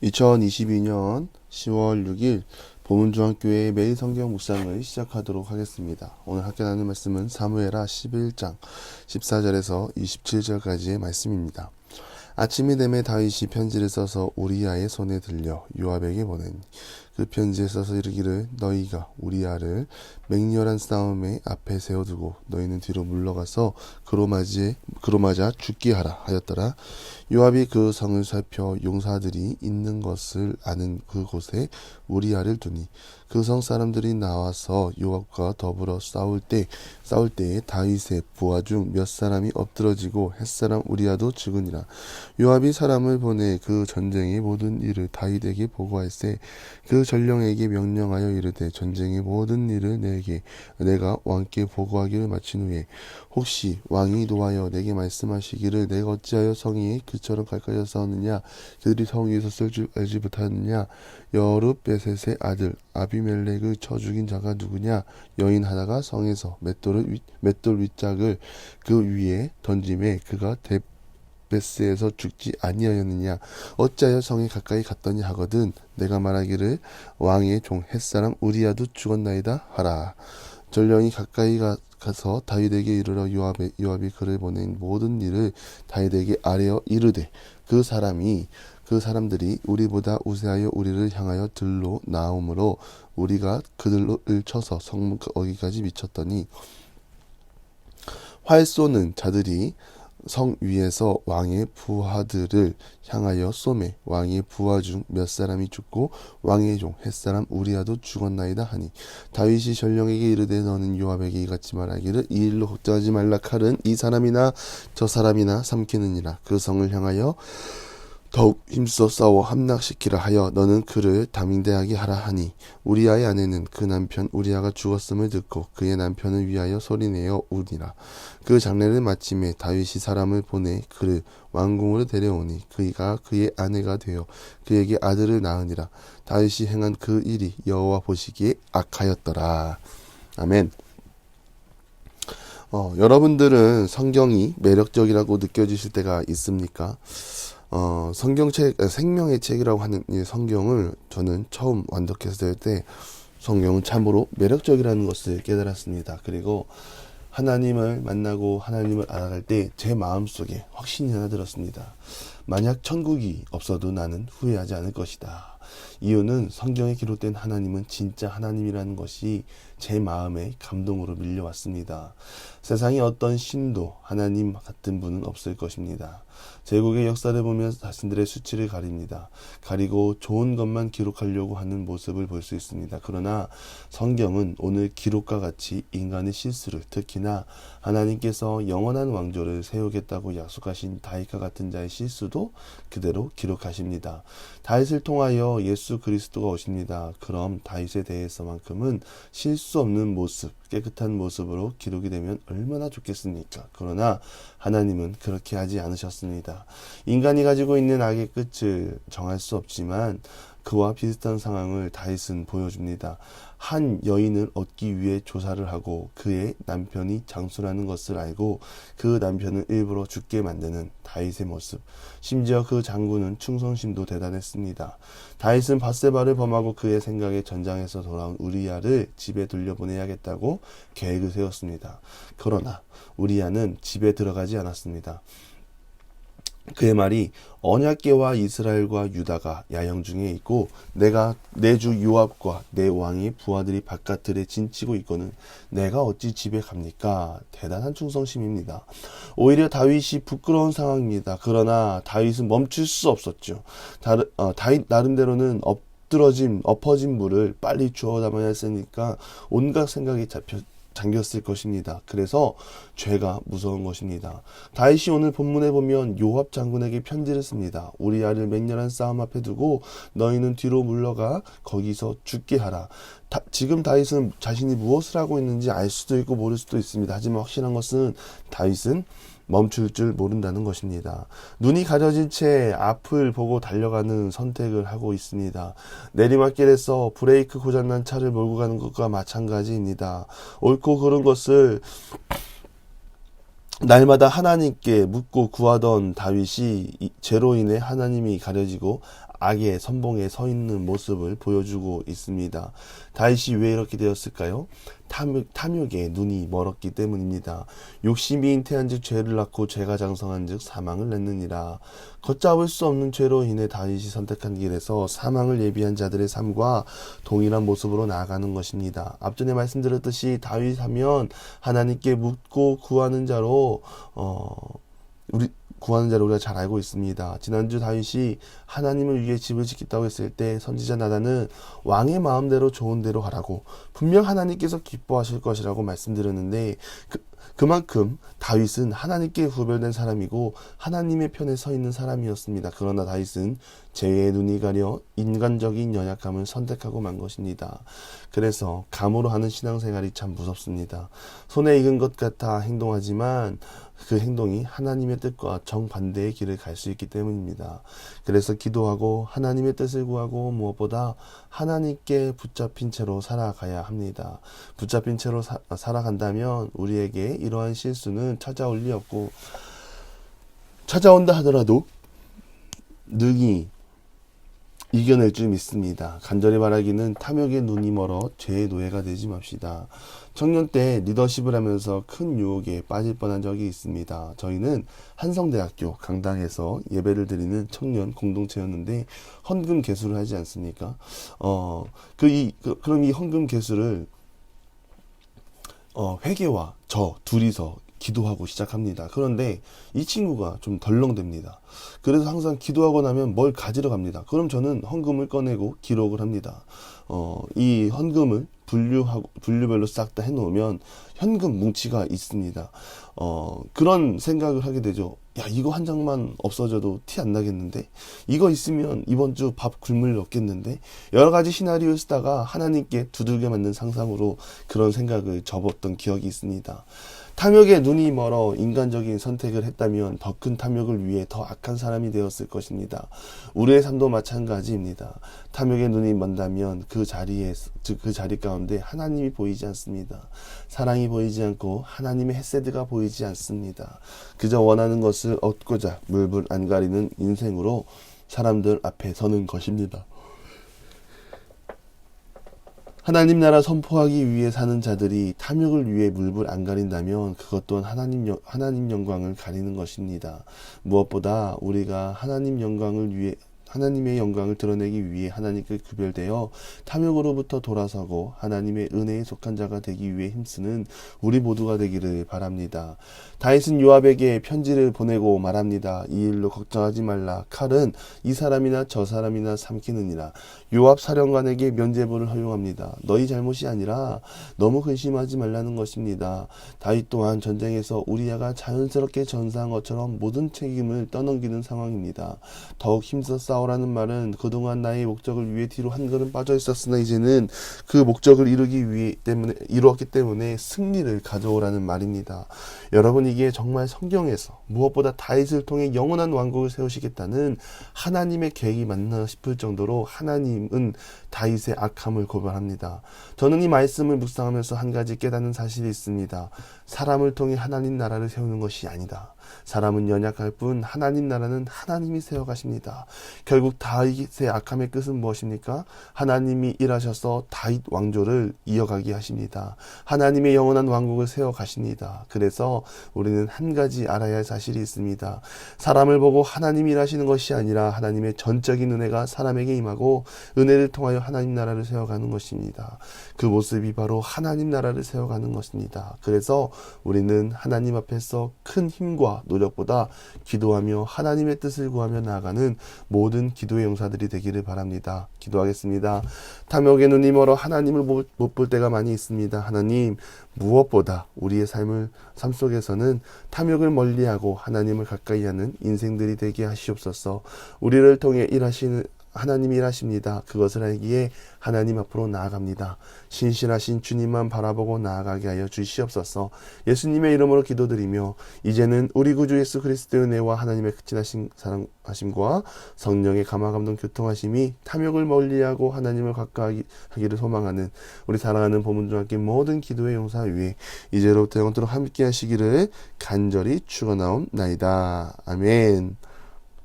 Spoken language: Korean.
2022년 10월 6일 보문중앙교회 매일 성경 묵상을 시작하도록 하겠습니다. 오늘 함께 나눌 말씀은 사무엘하 11장 14절에서 27절까지의 말씀입니다. 아침이 되매 다윗이 편지를 써서 우리야의 손에 들려 요압에게 보내니 그 편지에 써서 이르기를 너희가 우리야를 맹렬한 싸움의 앞에 세워두고 너희는 뒤로 물러가서 그로 맞아 죽게 하라 하였더라. 요압이 그 성을 살펴 용사들이 있는 것을 아는 그곳에 우리야를 두니 그 성 사람들이 나와서 요압과 더불어 싸울 때에 다윗의 부하 중 몇 사람이 엎드러지고 햇사람 우리야도 죽으니라. 요압이 사람을 보내 그 전쟁의 모든 일을 다윗에게 보고할세 그 전령에게 명령하여 이르되 전쟁의 모든 일을 내가 왕께 보고하기를 마친 후에 혹시 왕이 노하여 내게 말씀하시기를 내가 어찌하여 성이 그처럼 가까이 싸웠느냐 그들이 성 위에 섰을 줄 알지 못하느냐 여룻베셋의 아들 아비멜렉을 쳐 죽인 자가 누구냐 여인 하나가 성에서 맷돌 윗짝을 그 위에 던짐에 그가 베스에서 죽지 아니하였느냐 어찌하여 성에 가까이 갔더니 하거든 내가 말하기를 왕의 종 햇사람 우리야도 죽었나이다 하라. 전령이 가까이 가서 다윗에게 이르러 요압이 그를 보낸 모든 일을 다윗에게 아뢰어 이르되 그 사람들이 우리보다 우세하여 우리를 향하여 들로 나오므로 우리가 그들을 쳐서 성문 거기까지 미쳤더니 활 쏘는 자들이 성 위에서 왕의 부하들을 향하여 쏘매 왕의 부하 중 몇 사람이 죽고 왕의 종 햇사람 우리야도 죽었나이다 하니 다윗이 전령에게 이르되 너는 요압에게 이같이 말하기를 이 일로 걱정하지 말라 칼은 이 사람이나 저 사람이나 삼키느니라 그 성을 향하여 더욱 힘써 싸워 함락시키라 하여 너는 그를 담임대하게 하라 하니 우리야의 아내는 그 남편 우리야가 죽었음을 듣고 그의 남편을 위하여 소리내어 우니라. 그 장례를 마침에 다윗이 사람을 보내 그를 왕궁으로 데려오니 그가 그의 아내가 되어 그에게 아들을 낳으니라. 다윗이 행한 그 일이 여호와 보시기에 악하였더라. 아멘. 여러분들은 성경이 매력적이라고 느껴지실 때가 있습니까? 생명의 책이라고 하는 이 성경을 저는 처음 완독했을 때 성경은 참으로 매력적이라는 것을 깨달았습니다. 그리고 하나님을 만나고 하나님을 알아갈 때 제 마음속에 확신이 하나 들었습니다. 만약 천국이 없어도 나는 후회하지 않을 것이다. 이유는 성경에 기록된 하나님은 진짜 하나님이라는 것이 제 마음에 감동으로 밀려왔습니다. 세상에 어떤 신도 하나님 같은 분은 없을 것입니다. 제국의 역사를 보면 자신들의 수치를 가리고 좋은 것만 기록하려고 하는 모습을 볼 수 있습니다. 그러나 성경은 오늘 기록과 같이 인간의 실수를 특히나 하나님께서 영원한 왕조를 세우겠다고 약속하신 다윗과 같은 자의 실수도 그대로 기록하십니다. 다윗을 통하여 예수 그리스도가 오십니다. 그럼 다윗에 대해서만큼은 실수 없는 모습, 깨끗한 모습으로 기록이 되면 얼마나 좋겠습니까? 그러나 하나님은 그렇게 하지 않으셨습니다. 인간이 가지고 있는 악의 끝을 정할 수 없지만 그와 비슷한 상황을 다윗은 보여줍니다. 한 여인을 얻기 위해 조사를 하고 그의 남편이 장수라는 것을 알고 그 남편을 일부러 죽게 만드는 다윗의 모습. 심지어 그 장군은 충성심도 대단했습니다. 다윗은 밧세바를 범하고 그의 생각에 전장에서 돌아온 우리야를 집에 돌려보내야겠다고 계획을 세웠습니다. 그러나 우리야는 집에 들어가지 않았습니다. 그의 말이 언약궤와 이스라엘과 유다가 야영 중에 있고 내가 내 주 요압과 내 왕의 부하들이 바깥들에 진치고 있고는 내가 어찌 집에 갑니까? 대단한 충성심입니다. 오히려 다윗이 부끄러운 상황입니다. 그러나 다윗은 멈출 수 없었죠. 다윗 나름대로는 엎어진 물을 빨리 주워 담아야 했으니까 온갖 생각이 잠겼을 것입니다. 그래서 죄가 무서운 것입니다. 다윗이 오늘 본문에 보면 요압 장군에게 편지를 씁니다. 우리야를 맹렬한 싸움 앞에 두고 너희는 뒤로 물러가 거기서 죽게 하라. 지금 다윗은 자신이 무엇을 하고 있는지 알 수도 있고 모를 수도 있습니다. 하지만 확실한 것은 다윗은 멈출 줄 모른다는 것입니다. 눈이 가려진 채 앞을 보고 달려가는 선택을 하고 있습니다. 내리막길에서 브레이크 고장난 차를 몰고 가는 것과 마찬가지입니다. 옳고 그른 것을 날마다 하나님께 묻고 구하던 다윗이 죄로 인해 하나님이 가려지고 악의 선봉에 서 있는 모습을 보여주고 있습니다. 다윗이 왜 이렇게 되었을까요? 탐욕에 눈이 멀었기 때문입니다. 욕심이 잉태한즉 죄를 낳고 죄가 장성한즉 사망을 낳느니라. 걷잡을 수 없는 죄로 인해 다윗이 선택한 길에서 사망을 예비한 자들의 삶과 동일한 모습으로 나아가는 것입니다. 앞전에 말씀드렸듯이 다윗하면 하나님께 묻고 구하는 자로 우리가 잘 알고 있습니다. 지난주 다윗이 하나님을 위해 집을 짓겠다고 했을 때 선지자 나단은 왕의 마음대로 좋은 대로 하라고 분명 하나님께서 기뻐하실 것이라고 말씀드렸는데 그만큼 다윗은 하나님께 구별된 사람이고 하나님의 편에 서 있는 사람이었습니다. 그러나 다윗은 죄의 눈이 가려 인간적인 연약함을 선택하고 만 것입니다. 그래서 감으로 하는 신앙생활이 참 무섭습니다. 손에 익은 것 같아 행동하지만 그 행동이 하나님의 뜻과 정반대의 길을 갈 수 있기 때문입니다. 그래서 기도하고 하나님의 뜻을 구하고 무엇보다 하나님께 붙잡힌 채로 살아가야 합니다. 붙잡힌 채로 살아간다면 우리에게 이러한 실수는 찾아올 리 없고 찾아온다 하더라도 능히 이겨낼 줄 믿습니다. 간절히 바라기는 탐욕의 눈이 멀어 죄의 노예가 되지 맙시다. 청년 때 리더십을 하면서 큰 유혹에 빠질 뻔한 적이 있습니다. 저희는 한성대학교 강당에서 예배를 드리는 청년 공동체였는데 헌금 개수를 하지 않습니까? 그럼 이 헌금 개수를 회계와 저 둘이서 기도하고 시작합니다. 그런데 이 친구가 좀 덜렁댑니다. 그래서 항상 기도하고 나면 뭘 가지러 갑니다. 그럼 저는 헌금을 꺼내고 기록을 합니다. 이 헌금을 분류별로 싹 다 해놓으면 현금 뭉치가 있습니다. 그런 생각을 하게 되죠. 야, 이거 한 장만 없어져도 티 안 나겠는데? 이거 있으면 이번 주 밥 굶을 일 없겠는데? 여러 가지 시나리오를 쓰다가 하나님께 두들겨 맞는 상상으로 그런 생각을 접었던 기억이 있습니다. 탐욕에 눈이 멀어 인간적인 선택을 했다면 더 큰 탐욕을 위해 더 악한 사람이 되었을 것입니다. 우리의 삶도 마찬가지입니다. 탐욕에 눈이 먼다면 그 자리 가운데 하나님이 보이지 않습니다. 사랑이 보이지 않고 하나님의 헤세드가 보이지 않습니다. 그저 원하는 것을 얻고자 물불 안 가리는 인생으로 사람들 앞에 서는 것입니다. 하나님 나라 선포하기 위해 사는 자들이 탐욕을 위해 물불 안 가린다면 그것 또한 하나님 영광을 가리는 것입니다. 무엇보다 우리가 하나님의 영광을 드러내기 위해 하나님께 구별되어 탐욕으로부터 돌아서고 하나님의 은혜에 속한 자가 되기 위해 힘쓰는 우리 모두가 되기를 바랍니다. 다윗은 요압에게 편지를 보내고 말합니다. 이 일로 걱정하지 말라. 칼은 이 사람이나 저 사람이나 삼키느니라. 요압 사령관에게 면죄부를 허용합니다. 너희 잘못이 아니라 너무 근심하지 말라는 것입니다. 다윗 또한 전쟁에서 우리아가 자연스럽게 전사한 것처럼 모든 책임을 떠넘기는 상황입니다. 더욱 힘써 싸우라는 말은 그동안 나의 목적을 위해 뒤로 한 걸음 빠져 있었으나 이제는 그 목적을 이루었기 때문에 승리를 가져오라는 말입니다. 여러분, 이게 정말 성경에서 무엇보다 다윗을 통해 영원한 왕국을 세우시겠다는 하나님의 계획이 맞나 싶을 정도로 하나님은 다윗의 악함을 고발합니다. 저는 이 말씀을 묵상하면서 한 가지 깨닫는 사실이 있습니다. 사람을 통해 하나님 나라를 세우는 것이 아니다. 사람은 연약할 뿐 하나님 나라는 하나님이 세워가십니다. 결국 다윗의 악함의 끝은 무엇입니까? 하나님이 일하셔서 다윗 왕조를 이어가게 하십니다. 하나님의 영원한 왕국을 세워가십니다. 그래서 우리는 한 가지 알아야 할 사실이 있습니다. 사람을 보고 하나님이 일하시는 것이 아니라 하나님의 전적인 은혜가 사람에게 임하고 은혜를 통하여 하나님 나라를 세워가는 것입니다. 그 모습이 바로 하나님 나라를 세워가는 것입니다. 그래서 우리는 하나님 앞에서 큰 힘과 노력보다 기도하며 하나님의 뜻을 구하며 나아가는 모든 기도의 용사들이 되기를 바랍니다. 기도하겠습니다. 탐욕의 눈이 멀어 하나님을 못 볼 때가 많이 있습니다. 하나님, 무엇보다 우리의 삶 속에서는 탐욕을 멀리하고 하나님을 가까이 하는 인생들이 되게 하시옵소서. 우리를 통해 하나님이 일하십니다. 그것을 알기에 하나님 앞으로 나아갑니다. 신실하신 주님만 바라보고 나아가게 하여 주시옵소서. 예수님의 이름으로 기도드리며 이제는 우리 구주 예수 그리스도의 은혜와 하나님의 극진하신 사랑하심과 성령의 감화감동 교통하심이 탐욕을 멀리하고 하나님을 가까이 하기를 소망하는 우리 사랑하는 보문중학교 모든 기도의 용사 위에 이제로부터 영원토록 함께 하시기를 간절히 축원하옵나이다. 아멘.